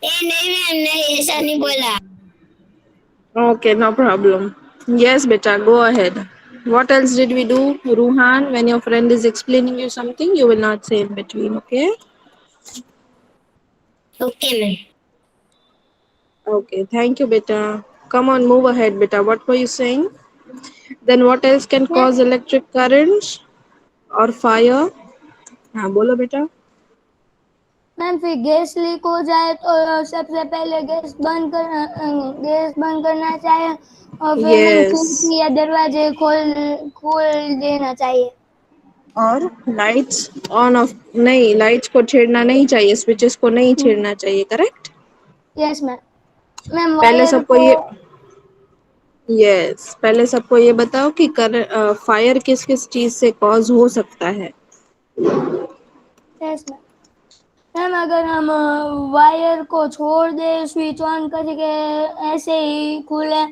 ए नहीं मैम, नहीं ऐसा नहीं बोला। Okay, no problem. Yes, beta, go ahead. What else did we do, Ruhan? When your friend is explaining you something, you will not say in between, okay? Okay ma'am. Okay, thank you, beta. Come on, move ahead, beta. What were you saying? Then what else can cause electric currents or fire? हाँ बोलो बेटा. Ma'am फिर gas leak हो जाए तो सबसे पहले gas बंद करना चाहिए और फिर मैम Yes. खिड़की या दरवाजे खोल खोल देना चाहिए। और लाइट्स ऑन ऑफ नहीं, लाइट्स को छेड़ना नहीं चाहिए, स्विचेस को नहीं छेड़ना चाहिए, करेक्ट? Yes ma'am. मैम पहले वायर सबको को ये पहले सबको ये बताओ कि फायर किस किस चीज से कॉज हो सकता है. Yes ma'am. मैम अगर हम वायर को छोड़ दे स्विच ऑन करके ऐसे ही खुले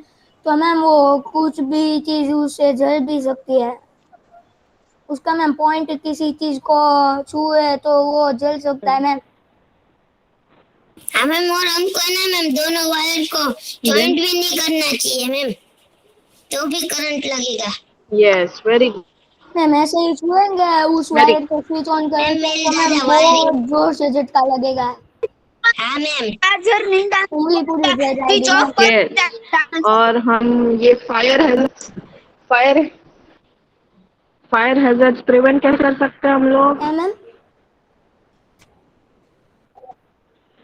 तो मैम वो कुछ भी चीज उससे जल भी सकती है। उसका मैम पॉइंट किसी चीज को छुए तो वो जल सकता है मैम। हाँ मैम, और हमको है ना मैम दोनों वायर को जॉइंट भी नहीं करना चाहिए मैम, तो भी करंट लगेगा। Yes, very good. मैम ऐसे ही छुएंगे उस वेरी वायर को स्विच ऑन मैम करेंगे मेरी तो मैम दादा वायरिंग। बहुत जोर से झटका लगेगा। हाँ मैम। चार्जर नहीं उंगली पूरी जल स्विच जाएगी ऑफ मैम। कर यस. और हम ये फायर फायर हैजर्ड्स प्रिवेंट कैसे कर सकते हैं हम लोग? है मैम।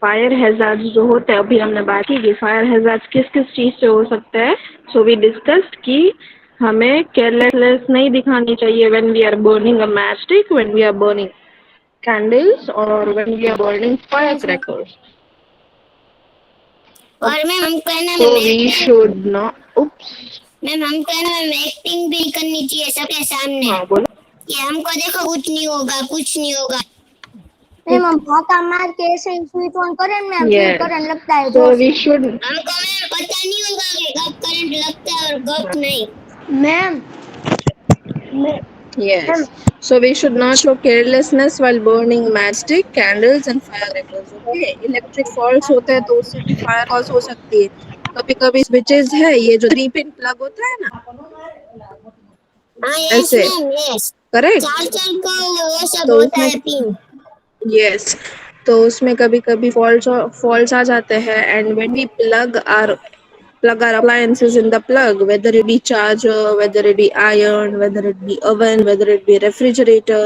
फायर हैजर्ड्स जो होते हैं, अभी हमने बात की कि फायर हैजर्ड्स किस किस चीज से हो सकते हैं. सो वी डिस्कस्ड कि हमें केयरलेसनेस नहीं दिखानी चाहिए when we are burning a match stick, when we are burning candles और when we are burning fire yes ma'am. Crackers. और मैम हमको है ना so ma'am we acting. Should not. Oops. Ma'am हमको है ना मैम एक्टिंग भी करनी चाहिए सबके सामने, हाँ बोलो. कि हमको देखो कुछ नहीं होगा, कुछ नहीं होगा। मैम हम फाका मार के ऐसे ही स्विच ऑन करें मैम फिर करंट यस. लगता है सो जोर वी से। शुड. हमको मैम पता नहीं होगा कि कब करंट लगता है और कब नहीं। Ma'am Yes. So we should not show carelessness while burning matchstick, candles and firecrackers. Okay. Electric faults होते हैं तो उससे भी फायर कॉज हो सकती है. कभी कभी स्विचेस है ये जो 3 पिन प्लग होता है ना, हाँ यस ऐसे, मैम, यस। चार करेक्ट. चार का वो सब तो होता उसमें है पिन। यस, तो उसमें कभी कभी फॉल्ट्स आ जाते हैं. And when we plug our appliances in the plug, whether it be charger, whether it be iron, whether it be oven, whether it be refrigerator,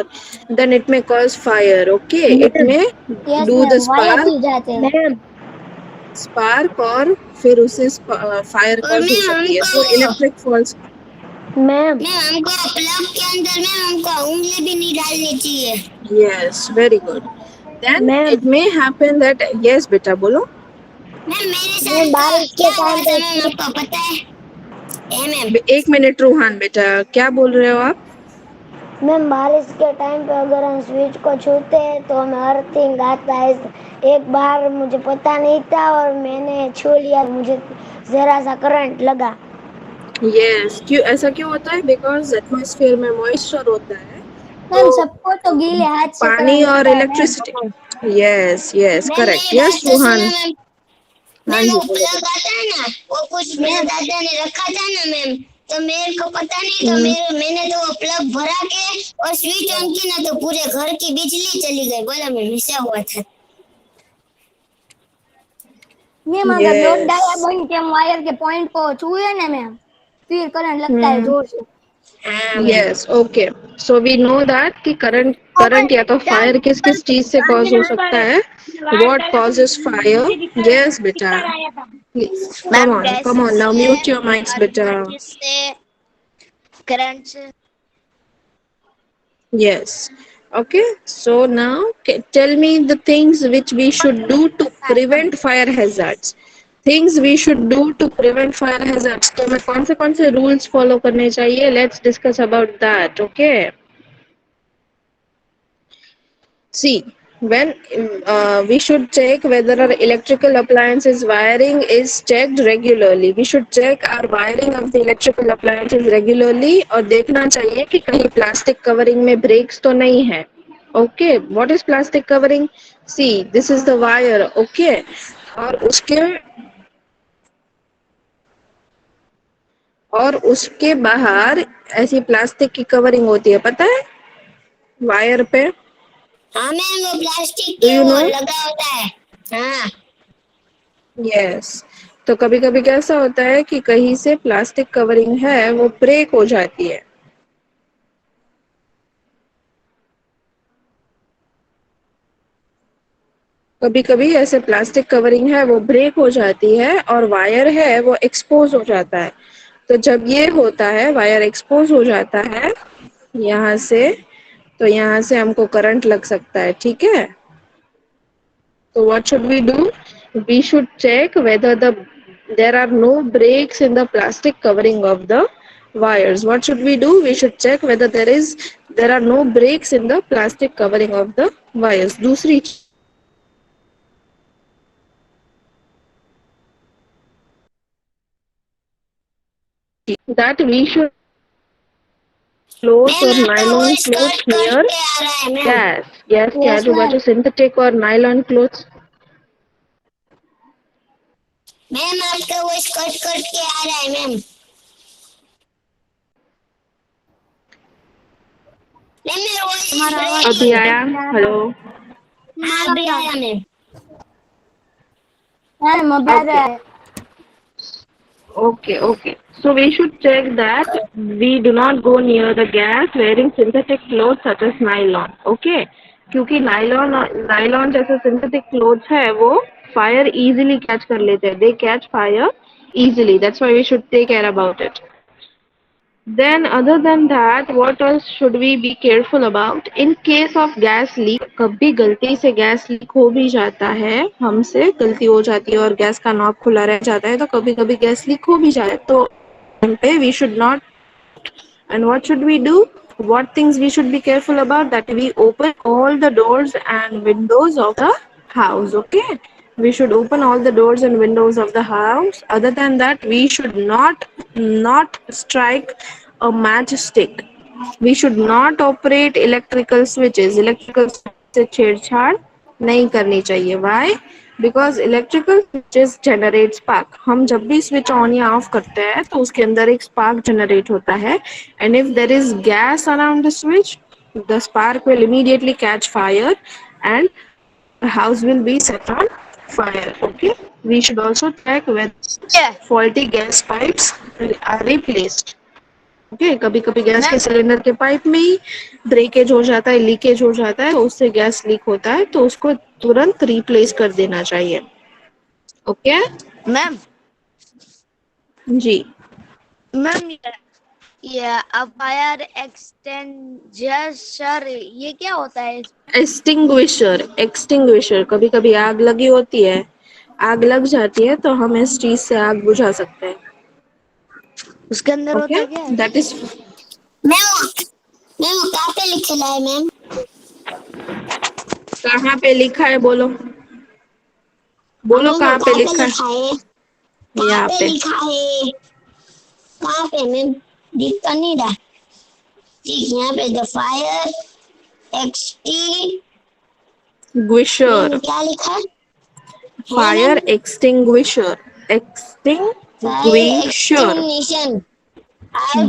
then it may cause fire. Okay, it ma'am may yes do the ma'am wire spark जल जाते हैं। Ma'am और फिर उससे fire और cause हो ma'am सकती है. हमको so electric faults. Ma'am ma'am हमको प्लग के अंदर मैम हमको उंगली भी नहीं डालनी चाहिए। yes, very good. Then ma'am it may happen that yes beta बोलो. मैम मेरे मैम साथ बारिश के क्या हुआ टाइम था पे मैम, आपको पता है? ए मैम। 1 मिनट रूहान बेटा, क्या बोल रहे हो आप? मैम बारिश के टाइम पे अगर हम स्विच को छूते हैं तो हमें अर्थिंग आता है। एक बार मुझे पता नहीं था और मैंने छू लिया, मुझे जरा सा करंट लगा। यस, क्यों ऐसा क्यों होता है? बिकॉज एटमॉस्फेयर में मॉइस्चर होता है, मैम तो सबको तो गीले हाथ से पानी करंट और लगता है ma'am. Electricity. Yes yes, ma'am correct. मेरे यस दादा सुनो रूहान. मैम। हाँ मैम जी वो बोलो प्लग बेटा. आता है ना, वो कुछ मेरे दादा ने रखा था ना मैम, तो मेरे को पता नहीं, तो हम्म. मैंने तो वो प्लग भरा के और स्विच ऑन की ना, तो पूरे घर की बिजली चली गई। बोला मैम, ऐसा हुआ था। मैम अगर लोड यस. डाला बन के हम वायर के पॉइंट को छुए ना मैम फिर करंट लगता है हम्म. जोर से। हाँ ma'am. Yes, okay. So we know that कि करंट या तो फायर किस किस चीज से कॉज हो सकता है. What causes fire? यस बेटा, please ma'am come gases on now, से म्यूट योर माइक्स और बेटा. मैचेस से करंट से। Yes. Okay. So now tell me the things which we should do to prevent fire hazards. Things we should do to prevent fire hazards. तो हमें कौन से rules follow करने चाहिए? Let's discuss about that. Okay. See, when we should check whether our electrical appliances wiring is checked regularly. We should check our wiring of the electrical appliances regularly और देखना चाहिए कि कहीं plastic covering में breaks तो नहीं है. Okay, what is plastic covering? See, this is the wire. Okay, और उसके बाहर ऐसी प्लास्टिक की कवरिंग होती है, पता है, वायर पे। हाँ मैम, वो प्लास्टिक डू के यू वो नो? लगा होता है। हाँ यस। तो कभी कभी कैसा होता है कि कहीं से प्लास्टिक कवरिंग है वो ब्रेक हो जाती है। कभी कभी ऐसे प्लास्टिक कवरिंग है वो ब्रेक हो जाती है और वायर है वो एक्सपोज हो जाता है। तो जब ये होता है, वायर एक्सपोज हो जाता है यहाँ से, तो यहाँ से हमको करंट लग सकता है, ठीक है। So what should we do? We should check whether there are no breaks in the plastic covering of the wires. What should we do? We should check whether there are no breaks in the plastic covering of the wires. दूसरी that we should clothes ma'am, or आपका nylon voice clothes cut cut near के आ रहा है ma'am. gas. Gas क्या yes जो ma'am. बच्चों synthetic और nylon clothes. Ma'am, आपका वॉइस कट कट के आ रहा है मैम। मैम, मेरा वॉइस हमारा आवाज ब्रेक अभी हो रहा आया? है। हेलो। हाँ अभी आया मैम। मैम अब आ रहा Okay. है। Okay. So we should check that we do not go near the gas wearing synthetic clothes such as nylon. Okay? क्योंकि नाइलॉन जैसे सिंथेटिक क्लोथ्स है वो फायर इजीली कैच कर लेते हैं. They catch fire easily. That's why we should take care about it. Then other than that, what else should we be careful about? In case of gas leak, कभी गलती से gas leak हो भी जाता है, हमसे गलती हो जाती है और गैस का नॉब खुला रह जाता है, तो कभी कभी गैस लीक हो भी जाए, तो पे we should not. And what should we do? What things we should be careful about? That we open all the doors and windows of the house. Okay, we should open all the doors and windows of the house. Other than that, we should not strike a matchstick. We should not operate electrical switches. Electrical switches से छेड़छाड़ नहीं करनी चाहिए. Why? Because electrical switches generate spark. हम जब भी switch on या off करते हैं तो उसके अंदर एक spark generate होता है, and if there is gas around the switch, the spark will immediately catch fire and the house will be set on fire. Okay, we should also check whether faulty gas pipes are replaced. Okay, कभी कभी gas के cylinder के pipe में ही breakage हो जाता है, leakage हो जाता है, तो उससे गैस लीक होता है, तो उसको तुरंत रिप्लेस कर देना चाहिए. ओके मैम जी. मैम ये फायर एक्सटेंजर ये क्या होता है? एक्सटिंग्विशर कभी कभी आग लगी होती है, आग लग जाती है, तो हम इस चीज से आग बुझा सकते हैं. उसके अंदर होता ओके, है क्या? That is. मैम वो कहाँ पे लिखा है मैम? कहाँ पे लिखा है बोलो, बोलो मैम, वो कहाँ पे लिखा है. है? कहाँ यहाँ पे पे लिखा है? कहाँ पे मैम? दिख तो नहीं रहा. ठीक, यहाँ पे द फायर ग्विशर, क्या लिखा है? Fire extinguisher, fire extinguisher, extinguishing.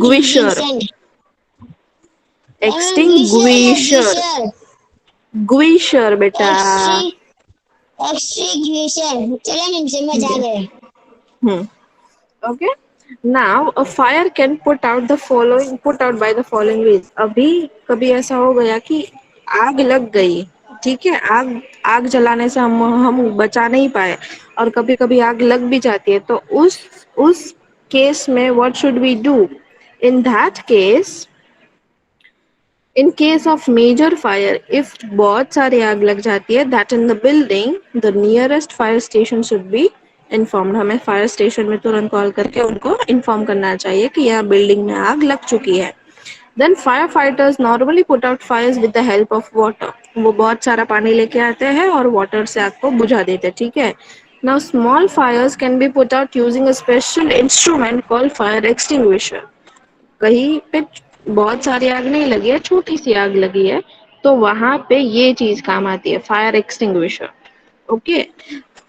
ग्विशर, एक्सटिंग्विशर, ग्विशर बेटा. एक्सटिंग्विशन. चलो मैम, समझ आ गए. Okay. Now a fire can put out by the following ways. अभी कभी ऐसा हो गया कि आग लग गई, ठीक है, आग जलाने से हम बचा नहीं पाए, और कभी कभी आग लग भी जाती है, तो उस केस में what should we do? In that case, in case of major fire, if बहुत सारी आग लग जाती है, that in the building the nearest fire station should be informed. हमें फायर स्टेशन में तुरंत कॉल करके उनको इन्फॉर्म करना चाहिए कि यहाँ बिल्डिंग में आग लग चुकी है. Then firefighters normally put out fires with the help of water. वो बहुत सारा पानी लेके आते हैं और वाटर से आग को बुझा देते हैं, ठीक है. Now small fires can be put out using a special instrument called fire extinguisher. कहीं पे बहुत सारी आग नहीं लगी है, छोटी सी आग लगी है, तो वहां पे ये चीज काम आती है, fire extinguisher. Okay,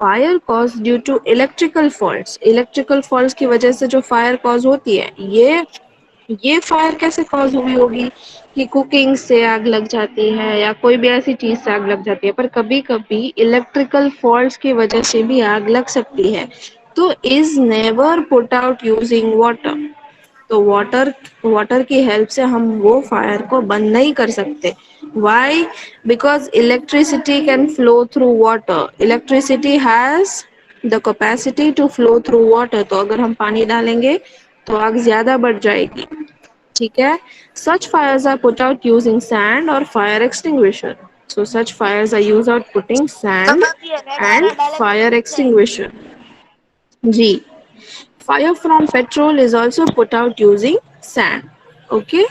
fire cause due to electrical faults, electrical faults की वजह से जो फायर कॉज होती है, ये फायर कैसे कॉज हुई होगी कि कुकिंग से आग लग जाती है या कोई भी ऐसी चीज से आग लग जाती है, पर कभी कभी इलेक्ट्रिकल फॉल्ट्स की वजह से भी आग लग सकती है। तो is never put out using water, तो वाटर की हेल्प से हम वो फायर को बंद नहीं कर सकते। Why? Because electricity can flow through water, electricity has the capacity to flow through water, तो अगर हम पानी डालेंगे तो आग ज्यादा बढ़ जाएगी। ठीक है। Such fires are put out using sand और fire extinguisher, so such fires are used out putting sand अब ये रेड वाला and डाले तो fire बुझ जाएगी। extinguisher। Ji, fire from petrol is also put out using sand। Okay,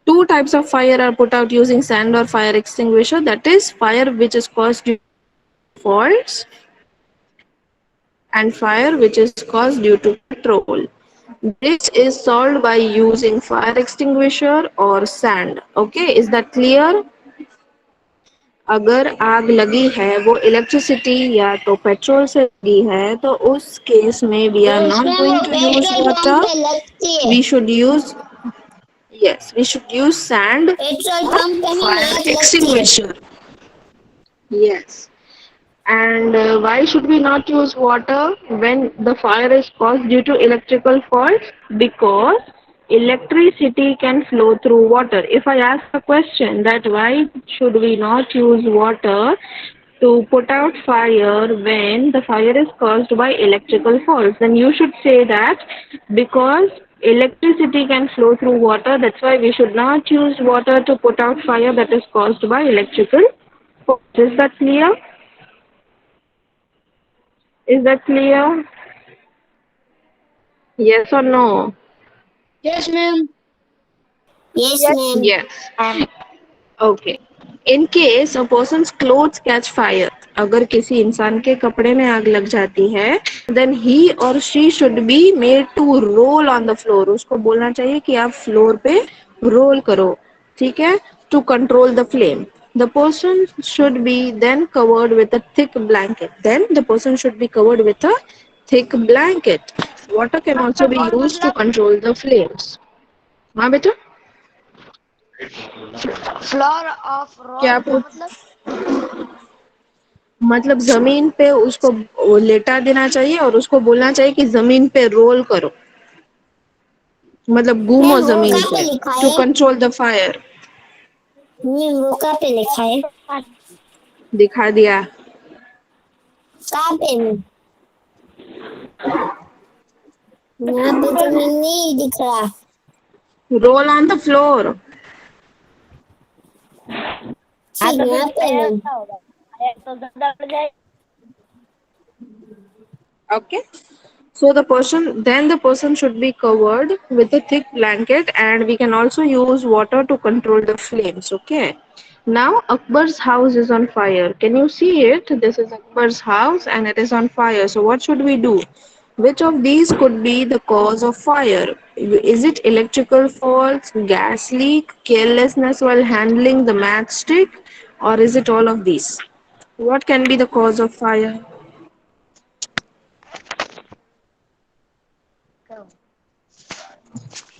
two types of fire are put out using sand or fire extinguisher, that is fire which is caused due to faults and fire which is caused due to petrol. This is solved by using fire extinguisher or sand। Okay, is that clear? अगर आग लगी है वो electricity या तो petrol से लगी है, तो उस केस में we are yes not ma'am, वो going to use petrol pump water, पे लगती है। we should use, yes, we should use sand petrol or pump पे मैम fire आग लगती है। extinguisher। Yes, and why should we not use water when the fire is caused due to electrical faults? Because electricity can flow through water. If I ask a question that why should we not use water to put out fire when the fire is caused by electrical faults, then you should say that because electricity can flow through water, that's why we should not use water to put out fire that is caused by electrical faults. Is that clear? Is that clear? Yes or no? Yes ma'am. Yes ma'am. Yes. Okay. In case a person's clothes catch fire, अगर किसी इंसान के कपड़े में आग लग जाती है, then he or she should be made to roll on the floor। उसको बोलना चाहिए कि आप फ्लोर पे रोल करो, ठीक है, to control the flame। The person should be then covered with a thick blanket। Then the person should be covered with a thick blanket। Water can also be role used to मतलब control the flames। हाँ बेटा, floor of क्या role का पूछ, मतलब? मतलब जमीन पे उसको वो लेटा देना चाहिए और उसको बोलना चाहिए कि जमीन पे रोल करो, मतलब घूमो मैम वो जमीन कहाँ पे पे, लिखा टू है? Control the fire. मैम वो कहाँ पे लिखा है? दिखा दिया। कहाँ पे मैम? यहाँ पे तो मैम नहीं दिख रहा। Roll on the floor. हाँ ठीक, तो फिर यहाँ पे फायर मैम। क्या होगा? फायर तो ज्यादा बढ़ जाएगा। Okay, so the person should be covered with a thick blanket, and we can also use water to control the flames। Okay, now Akbar's house is on fire, can you see it? This is Akbar's house and it is on fire, so what should we do? Which of these could be the cause of fire? Is it electrical faults, gas leak, carelessness while handling the matchstick, or is it all of these? What can be the cause of fire?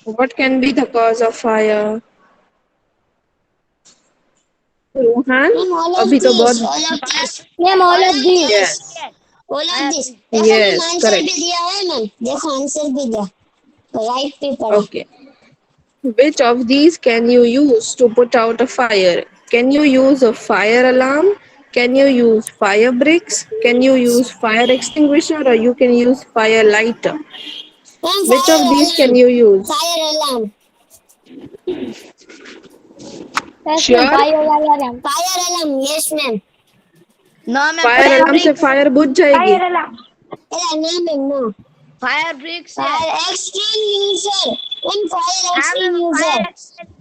What can be the cause of fire? Rohan, ma'am all of अभी तो this, बहुत, all of this, ma'am all all of of this. This, yes, all of fire this. Brick. देखो ma'am yes, answer भी correct। दिया है ma'am, देखो answer भी दिया, राइट पे पड़ा। Okay, which of these can you use to put out a fire? Can you use a fire alarm? Can you use fire bricks? Can you use fire extinguisher, or you can use fire lighter? Ma'am Which fire of these alarm, can you use? Fire alarm, yes ma'am Sure, fire alarm. Fire alarm, yes ma'am. No ma'am fire fire alarm से bricks. Fire बुझ जाएगी। Fire alarm. अरे ना ma'am no, fire bricks है। Fire extinguisher, ma'am fire हाँ ma'am extinguisher,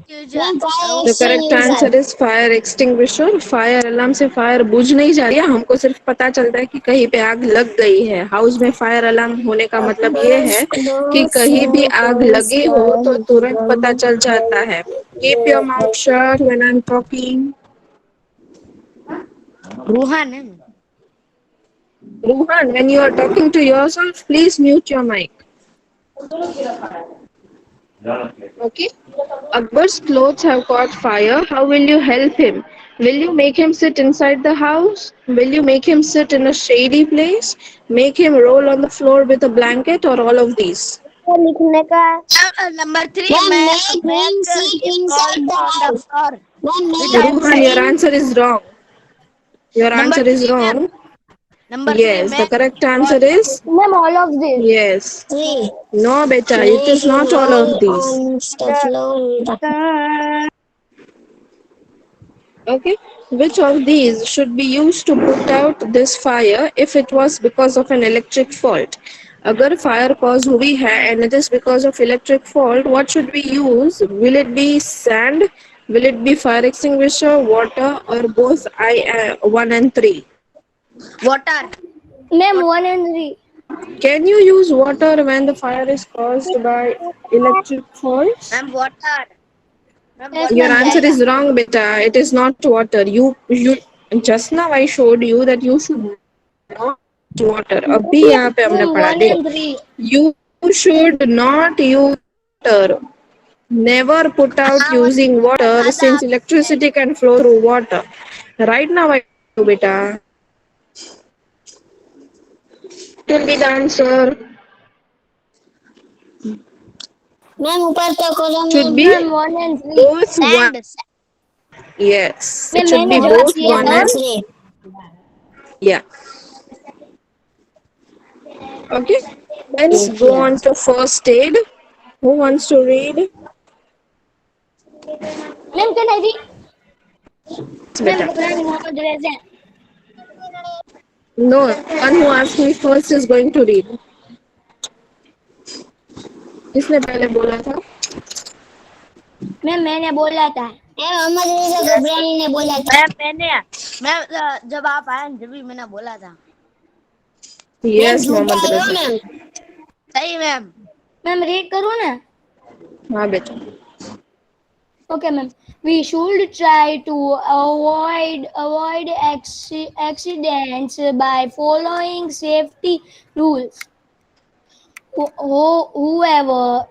fire ma'am fire The correct answer extinguisher. is fire extinguisher। Fire alarm से fire बुझ नहीं जा रही है, हमको सिर्फ पता चलता है कि कहीं पे आग लग गई है। हाउस में फायर अलार्म होने का मतलब ये है कि कहीं भी आग लगी हो तो तुरंत पता चल जाता है। Keep your mouth shut when I'm talking। Ruhaan है। Ruhan, when you are talking to yourself, please mute your mic. Okay? Akbar's clothes have caught fire. How will you help him? Will you make him sit inside the house? Will you make him sit in a shady place? Make him roll on the floor with a blanket, or all of these? लिखने का है। Number 3, Then make make him sit him roll inside the on the house. floor Then make without him Ruhan, your sitting. answer is wrong. Your Number answer is 3, ma'am. wrong. Number 3, Yes, the make correct him answer roll. is Ma'am, all of this. yes. 3. No, beta, it Make is him not all roll of these. on the floor with a Okay, which of these should be used to put out this fire if it was because of an electric fault? अगर fire cause हुई है and it is because of electric fault, what should we use? Will it be sand? Will it be fire extinguisher, water, or both? One and three. Water. Ma'am, 1 and 3. Can you use water when the fire is caused by electric faults? Ma'am, water. Ma'am, Yes, Your water ma'am. answer जाएगा. is wrong, beta. It is not water. You just now I showed you that you should not use water. अभी यहाँ पे हमने Ma'am, पढ़ा 1 and देखो. 3. You should not use water. Never put out हाँ, using water दादा. since electricity can flow through water. Right now I do, beta. Will be the answer. Ma'am ऊपर तक करो Should ma'am be Ma'am, 1 and 3. both one. Sand. Yes, it Ma'am, should be मैंने जवाब both दिया one था. and 3. yeah. Okay, let's go on to first aid. Who wants to read? Ma'am, can I read? It's Ma'am, better. Ibrahim Mohammed Reza. No, one who asked me first is going to read. किसने पहले बोला था? Ma'am, मैंने बोला था. Ma'am Mohammad रेजा गबरानी ने बोला था. मैं जब आप आए जब भी मैंने बोला था. मैम Yes, झूठा मोहम्मद हो रजा. मैम. सही मैम. मैम, रीड करूँ ना? हाँ बेटा. Okay, ma'am. We should try to avoid accidents by following safety rules. Whoever,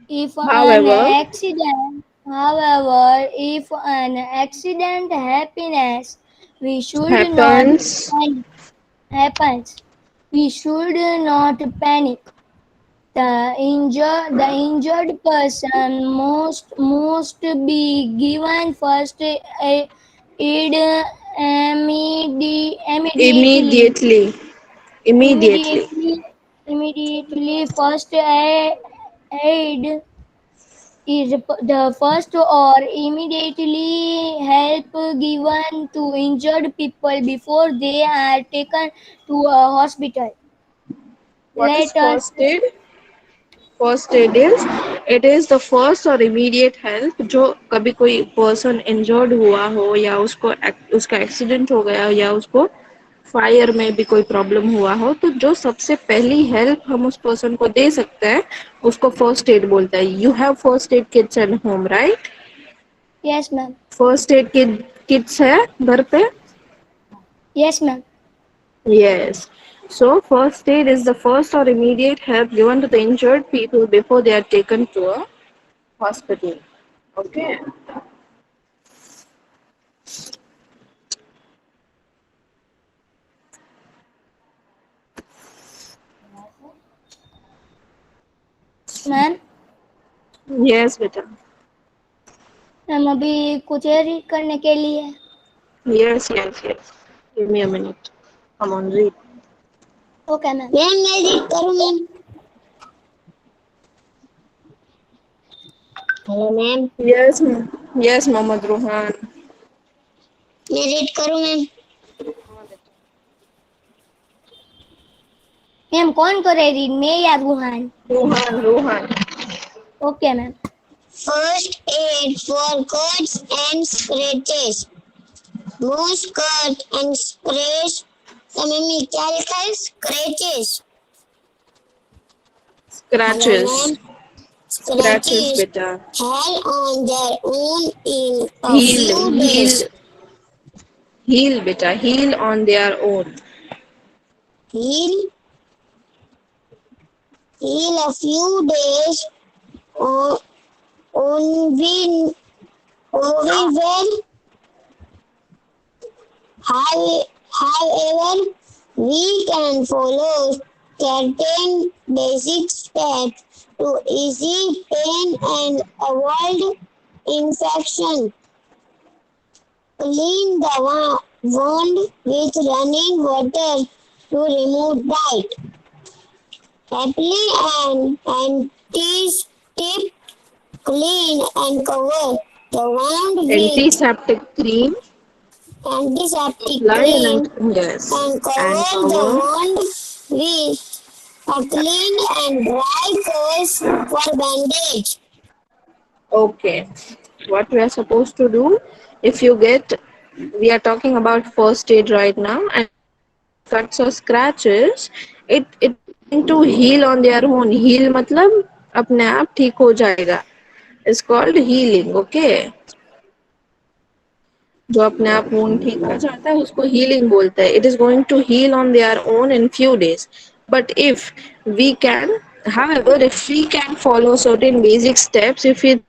if an However, accident, however, if an accident happens, we should not happens. panic. Happens, we should not panic. The injured person must be given first aid immediately. Immediately. Immediately. Immediately, first aid is the first or immediately help given to injured people before they are taken to a hospital. What is Let us first aid? First aid is it is the first और immediate help जो कभी कोई person injured हुआ हो या उसको उसका accident हो गया हो या उसको फायर में भी कोई प्रॉब्लम हुआ हो तो जो सबसे पहली हेल्प हम उस पर्सन को दे सकते हैं उसको फर्स्ट एड बोलते हैं. You have first aid kits at home right? yes, ma'am. First aid kits है घर पे? Yes, ma'am. Yes. So first aid is the first or immediate help given to the injured people before they are taken to a hospital. Okay. Ma'am Yes, beta. Ma'am अभी कुछ read करने के लिए. Yes, yes, yes. Give me a minute. Come on, read. Okay ma'am. Ma'am मैं read करूँ ma'am. Hello ma'am. Yes, yes, Mohammad Rohan. मैं read करूँ ma'am. Ma'am कौन करे रीड, मैं या Ruhan? Rohan. Okay ma'am. First aid for cuts and scratches. Most cut and scratch. तो mummy क्या लिखा है? Scratches. Scratches. Scratches, Scratches beta. heal on their own in a Heal, few heal, days. heal, beta. Heal on their own. heal a few days on well. However, we can follow certain basic steps to ease pain and avoid infection. Clean the wound with running water to remove dirt. Apply an antiseptic clean and cover the wound with Antiseptic cream. antiseptic Apply cream and yes, and and cover the cover. wound with a clean and dry gauze for bandage. Okay. What we are supposed to do if you get, we are talking about first aid right now, and cuts or scratches, it going to heal on their own. Heal मतलब अपने आप ठीक हो जाएगा. It's called healing. Okay. जो अपने आप wound ठीक कर जाता है उसको healing बोलते हैं. It is going to heal on their own in few days. But if we can, however, if we can follow certain basic steps, if we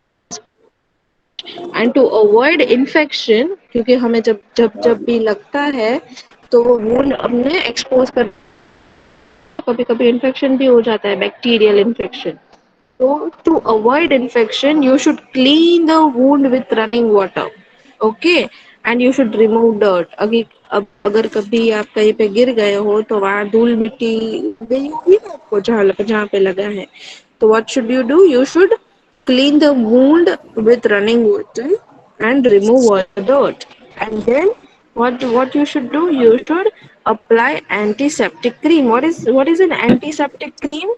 and to avoid infection, क्योंकि हमें जब जब जब भी लगता है तो वो वूंड अपने एक्सपोज कर, कभी कभी इन्फेक्शन भी हो जाता है, बैक्टीरियल इन्फेक्शन. तो to avoid infection you should clean the wound with running water. Okay. And you should remove dirt. अब अगर कभी आप कहीं पे गिर गए हो तो वहां धूल मिट्टी गई होगी ना आपको जहाँ पे लगा है. तो what should you do? You should clean the wound with running water and remove all the dirt. And then what you should do? You should apply antiseptic cream. What is an antiseptic cream?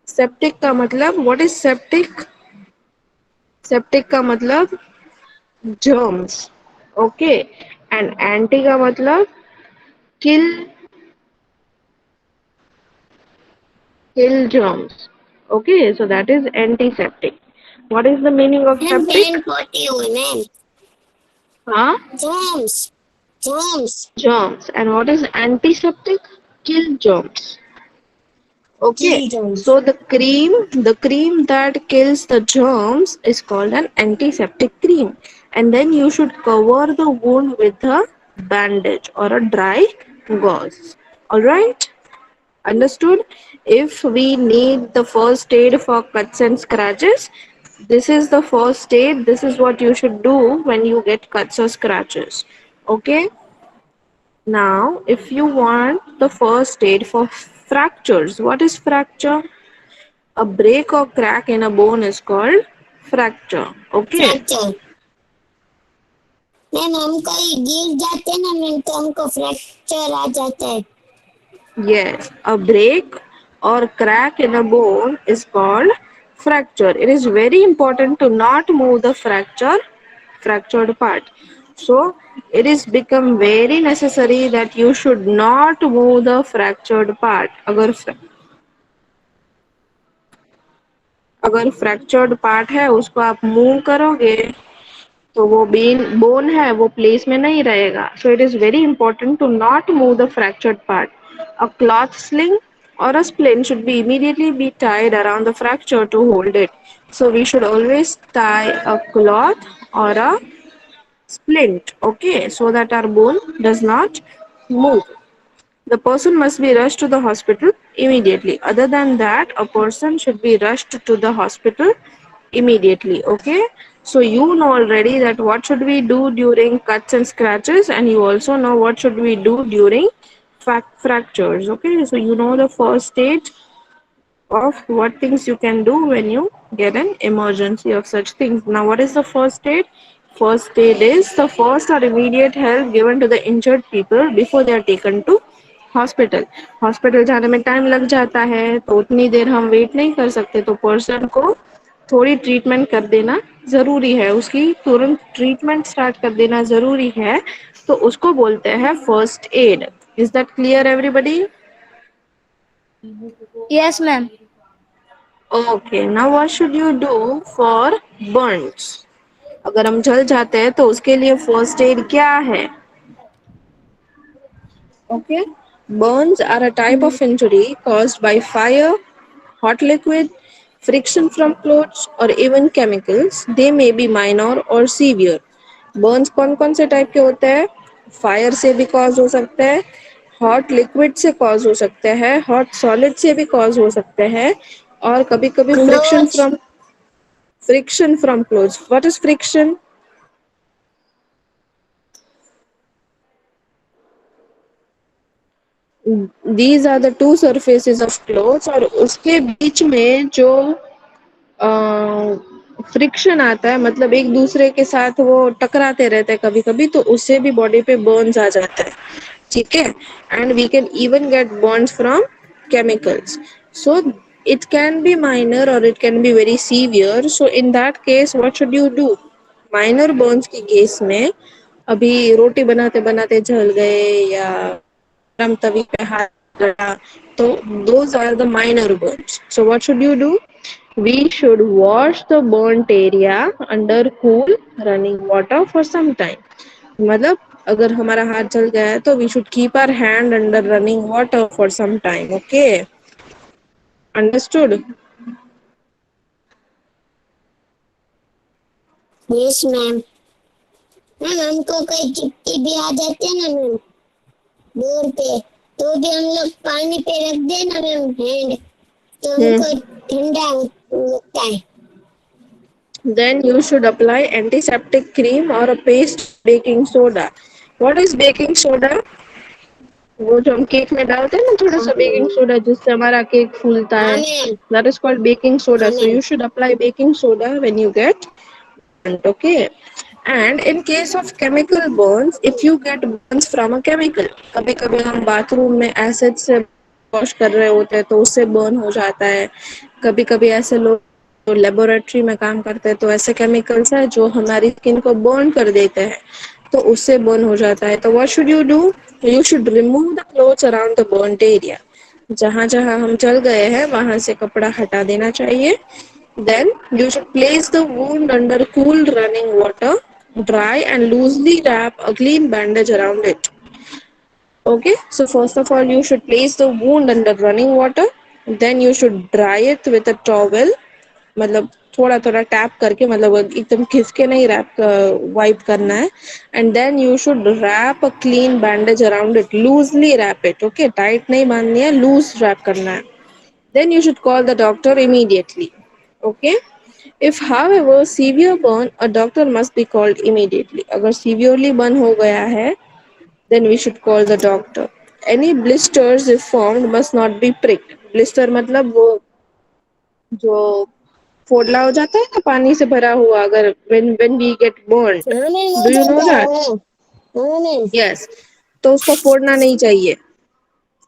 Septic का मतलब, what is septic? Septic का मतलब germs. Okay. And anti का मतलब kill germs. Okay, so that is antiseptic. What is the meaning of ma'am septic? पेन पोती हुई मैम. Huh? Germs. Germs. And what is antiseptic? Kill germs. Okay. Kill germs. So the cream that kills the germs is called an antiseptic cream. And then you should cover the wound with a bandage or a dry gauze. Alright? Understood? If we need the first aid for cuts and scratches, this is the first aid. This is what you should do when you get cuts or scratches. Okay? Now, if you want the first aid for fractures, what is fracture? A break or crack in a bone is called fracture. Okay. Fracture. Ma'am हम कहीं गिर जाते हैं ना ma'am तो हमको fracture आ जाता है. Yes, a break or crack in a bone is called fracture. It is very important to not move the fractured part. So it is become very necessary that you should not move the fractured part. अगर fractured part है उसको आप move करोगे तो वो bone है वो place में नहीं रहेगा. So it is very important to not move the fractured part. A cloth sling or a splint should be immediately be tied around the fracture to hold it. So we should always tie a cloth or a splint, okay, so that our bone does not move. The person must be rushed to the hospital immediately. Other than that, a person should be rushed to the hospital immediately. Okay. So you know already that what should we do during cuts and scratches, and you also know what should we do during fractures. Okay. So you know the first stage of what things you can do when you get an emergency of such things. Now, what is the first aid? First aid is the first or immediate help given to the injured people before they are taken to hospital. Hospital जाने में time लग जाता है तो उतनी देर हम wait नहीं कर सकते, तो पर्सन को थोड़ी ट्रीटमेंट कर देना जरूरी है, उसकी तुरंत ट्रीटमेंट स्टार्ट कर देना जरूरी है, तो उसको बोलते हैं first aid. Is that clear everybody? Yes ma'am. Okay. Now what should you do for Burns? अगर हम जल जाते हैं तो उसके लिए फर्स्ट एड क्या है? Okay. Burns are a type of injury caused by fire, hot liquid, friction from clothes, or even chemicals. They may be minor or severe. Burns कौन कौन से टाइप के होते हैं? फायर से भी कॉज हो सकते हैं, हॉट लिक्विड से कॉज हो सकते हैं, हॉट सॉलिड से भी कॉज हो सकते हैं, और कभी कभी Clothes. friction from clothes. What is friction? These are the two surfaces of clothes, और उसके बीच में जो फ्रिक्शन आता है, मतलब एक दूसरे के साथ वो टकराते रहते हैं कभी कभी, तो उससे भी बॉडी पे बर्न्स आ जाता है. ठीक है. And we can even get burns from chemicals. So it can be minor or it can be very severe. So in that case what should you do? Minor Burns की case में, अभी रोटी बनाते बनाते जल गए या गरम तवी पे हाथ लगा, तो those are the minor burns. So what should you do? We should wash the burnt area under cool running water for some time. मतलब अगर हमारा हाथ जल गया है तो we should keep our hand under running water for some time. Okay, understood? Yes, ma'am. Ma'am हमको कहीं चिपटी भी आ जाती है ना मैम डोर पे, तो भी हम लोग पानी पे रख देना मैम हैंड, तो हमको ठंडा लगता है. Then you should apply antiseptic cream or a paste baking soda. What is baking soda? वो जो हम केक में डालते हैं ना थोड़ा सा बेकिंग सोडा, जिससे हमारा केक फूलता हाँ है. Ma'am. That is called baking soda. हाँ So ma'am. you should apply baking soda when you get burnt. Okay. And in case of chemical burns, if you get burns from a chemical, कभी कभी हम bathroom में acid से wash कर रहे होते हैं तो उससे बर्न हो जाता है. कभी कभी ऐसे लोग तो लेबोरेटरी में काम करते हैं, तो ऐसे केमिकल्स है जो हमारी स्किन को बर्न कर देते हैं, तो उससे बर्न हो जाता है. तो what should you do? You should remove the clothes around the burned area. जहां जहां हम जल गए हैं वहां से कपड़ा हटा देना चाहिए. Then you should place the wound under cool running water, dry and loosely wrap a clean bandage around it. Okay, so first of all you should place the wound under running water, then you should dry it with a towel. मतलब थोड़ा थोड़ा tap करके, मतलब एकदम खिसके नहीं rap wipe करना है. And then you should wrap a clean bandage around it, loosely wrap it. Okay, tight नहीं बांधनी है, लूज रैप करना है. Then you should call the doctor immediately. Okay. If however severe burn, a doctor must be called immediately. अगर severely burn हो गया है, then we should call the doctor. Any blisters if formed must not be pricked. Blister मतलब वो जो फोड़ला हो जाता है ना पानी से भरा हुआ, अगर when we get burned, हाँ मैम हो do you know जाता है. that? हाँ. हाँ मैम. Yes. तो उसको फोड़ना नहीं चाहिए.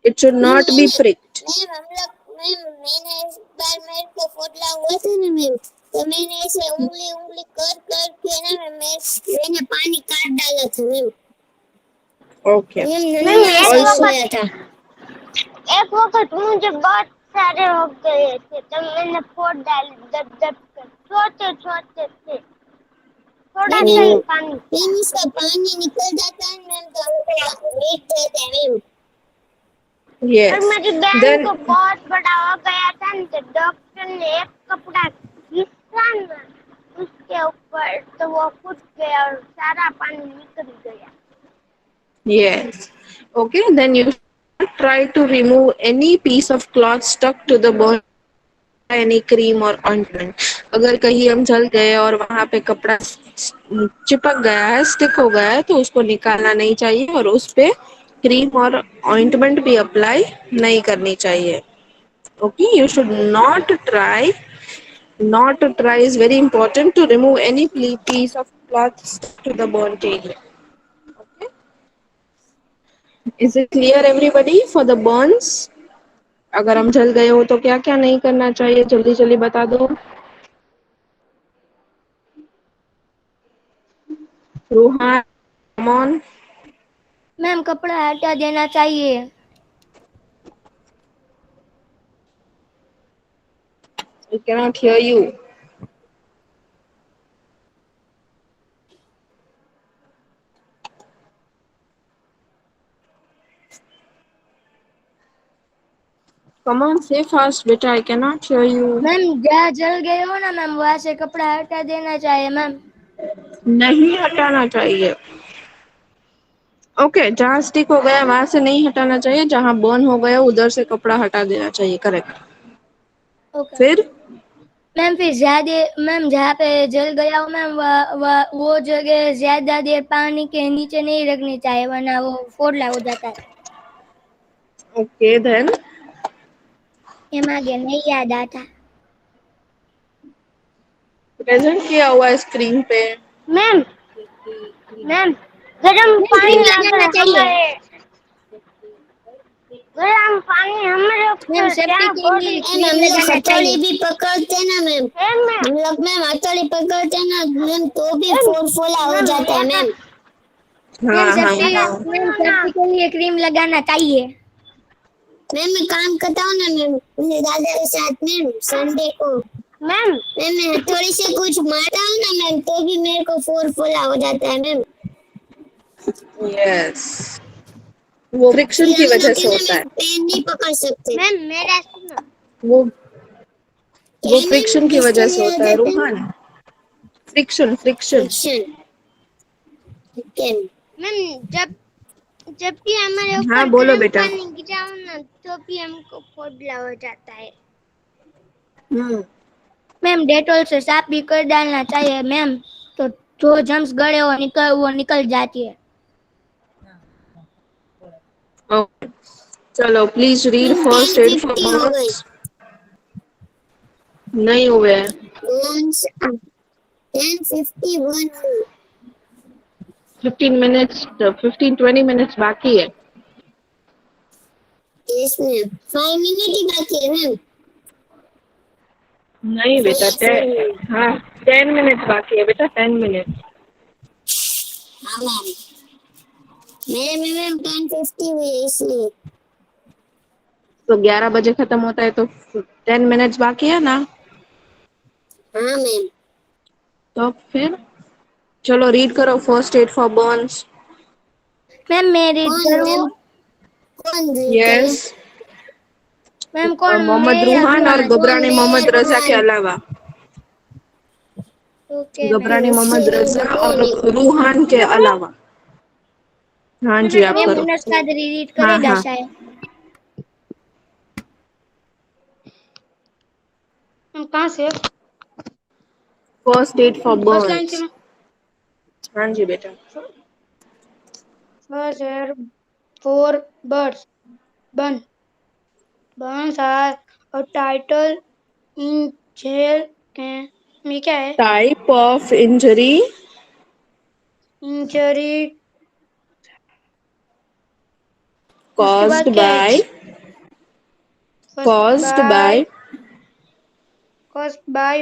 It should ma'am not be मैंने pricked. मैम हम लोग मैम मैंने इस बार मेरे को फोड़ला हुआ था ना मैम, तो मैंने ऐसे उंगली उंगली कर कर के ना मैंने पानी काट डाला था मैम. Okay. मैम नहीं नन्ना ऐसे ही Also, सोया था. एक वक्त मुझे बहुत सारे हो गए थे तो मैंने फोड़ डाली दब दब कर, छोटे छोटे थे, थोड़ा मैम सा ही oh, पानी था. मैम उसका पानी निकल जाता है मैम, तो हमको मीठ जाता है मैम. और yes. मेरी बहन Then को बहुत बड़ा हो गया था न, तो डॉक्टर ने एक कपड़ा खींचा ना उसके ऊपर, तो वो फूट गया और सारा पानी निकल गया. yes. Okay, then you try to remove any piece of cloth stuck to the burn, any cream or ointment. अगर कहीं हम जल गए और वहां पे कपड़ा चिपक गया है, स्टिक हो गया है, तो उसको निकालना नहीं चाहिए और उस पे क्रीम और ऑइंटमेंट भी अप्लाई नहीं करनी चाहिए. Okay, you should not try is very important to remove any piece of cloth stuck to the burnt area. Okay, is it clear everybody for the burns? अगर हम जल गए हो तो क्या क्या नहीं करना चाहिए, जल्दी जल्दी बता दो. Ruhaan, come on. मैम कपड़ा हटा देना चाहिए. We cannot hear you. Come on, say fast, beta. I cannot hear you. Ma'am जहाँ जल गए हो ना मैम वहाँ से कपड़ा हटा देना चाहिए मैम। नहीं हटाना चाहिए। ओके, जहाँ स्टिक हो गया वहां से नहीं हटाना चाहिए, जहाँ बर्न हो गया उधर से कपड़ा हटा देना चाहिए। करेक्ट। ओके फिर मैम फिर ज्यादा मैम जहाँ पे जल गया हो मैम वो जगह ज्यादा देर पानी के नीचे नहीं रखनी चाहिए वरना वो फोड़ला हो जाता है। ओके देन एम आगे नहीं याद आता। प्रेजेंट किया हुआ है स्क्रीन पे। मैम मैम गरम मैम पानी क्रीम अगर लगाना चाहिए। हमारे गरम पानी हमारे मैम ऊपर सेफ्टी क्या के पड़ लिए मैम क्रीम हम लोग लगाना हथौड़ी चाहिए। भी पकड़ते ना मैम, है मैम मैम हथौड़ी पकड़ते ना मैम तो भी फोड़ फोला हो मैम जाता है मैम। मैम हाँ हाँ सेफ्टी हाँ। मैम सेफ्टी के लिए क्रीम लगाना चाहिए। मैम मैं काम करता हूँ ना मैम मेरे दादा के साथ मैम संडे को। मैम मैं हथौड़ी से कुछ मारता हूँ ना मैम तो भी मेरे को फोड़ फोला हो जाता है मैम। यस, वो फ्रिक्शन फिर की हम वजह लोग से है ना होता है। मैम पेन नहीं पकड़ सकते। मैम मेरा सुनो वो क्या है मैम फ्रिक्शन की किसके वजह से लिए हो होता है जाता है रूहान। Friction friction. फ्रिक्शन। ठीक है मैम जब भी हमारे हाँ ऊपर बोलो गर्म बेटा। पानी गिरा हो ना तो भी हमको फोड़ला हो जाता है। हम्म। मैम डेटॉल से साफ भी कर डालना चाहिए मैम तो जो जम्स गड़े वो निकल जाती है। ओके, चलो please read ma'am first aid for 10:50 हो गई। बर्न्स। नहीं हुए हैं। 10:51 हुई। 15 मिनट्स 15-20 मिनट्स बाकी है। यस मैम 5 मिनट ही बाकी है मैम। नहीं बेटा 4 मिनट। हाँ 10 मिनट्स बाकी है बेटा, 10 मिनट। हाँ मैम मेरे में मैम 10:50 हुई है इसलिए। तो 11 बजे खत्म होता है तो 10 मिनट्स बाकी है ना। हाँ मैम। तो फिर चलो रीड करो first aid for Burns. Ma'am मैं रीड कौन करूँ? मैम कौन रीड करे? यस, मैम कौन मैं मोहम्मद या रूहान और रूहान? कौन गबरानी मैं या मोहम्मद रजा के रूहान? अलावा। ओके गबरानी मैम। मोहम्मद रजा और बोलो। रूहान के अलावा। हाँ जी आप मैम करो। अनुष्का रीड हाँ करेगा हाँ। शायद। हम कहाँ से first aid for first line से बर्न्स। हाँ जी बेटा। First air for birds burn burns are a title in gel में क्या है टाइप ऑफ इंजरी इंजरी उसके बाद caused क्या है by first caused by by caused by